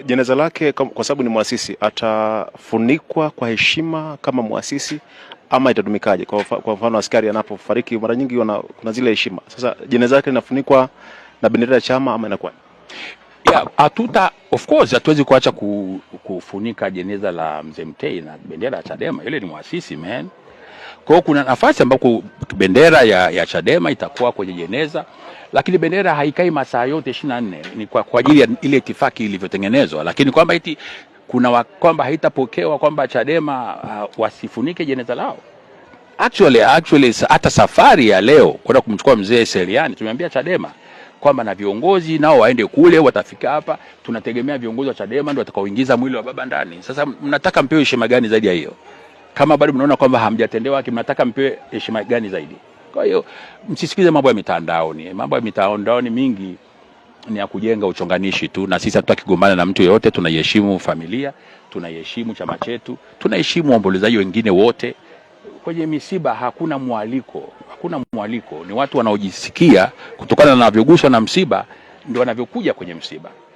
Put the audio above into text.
jeneza lake kwa sababu ni muasisi atafunikwa kwa heshima kama muasisi ama itatumikaje? Kwa mfano askari anapofariki mara nyingi kuna zile heshima. Sasa jeneza lake linafunikwa na bendera ya chama ama inakuwa? Of course hatuwezi kuacha kufunika jeneza la Mzee Mtei na bendera ya Chadema. Yule ni muasisi man. Kwa hiyo kuna nafasi ambako bendera ya Chadema itakuwa kwenye jeneza, lakini bendera haikai masaa yote 24. Ni kwa ajili ya ile itifaki ilivyotengenezwa, lakini kwamba eti kwamba haitapokewa kwamba Chadema wasifunike jeneza lao. Actually hata safari ya leo kwenda kumchukua mzee Seliani tumeambia Chadema kwamba na viongozi nao waende kule, watafika hapa. Tunategemea viongozi wa Chadema ndio watakaoingiza mwili wa baba ndani. Sasa mnataka mpewe heshima gani zaidi ya hiyo? Kama bado mnaona kwamba hamjatendewa haki, mnataka mpewe heshima gani zaidi? Kwa hiyo msisikize mambo ya mitandaoni. Mambo ya mitandaoni mingi ni ya kujenga uchonganishi tu, na sisi hatutaki kugombana na mtu yeyote. Tunaheshimu familia, tunaheshimu chama chetu, tunaheshimu waombolezaji wengine wote. Kwenye misiba hakuna mwaliko, ni watu wanaojisikia kutokana na wanavyoguswa na msiba ndio wanavyokuja kwenye msiba.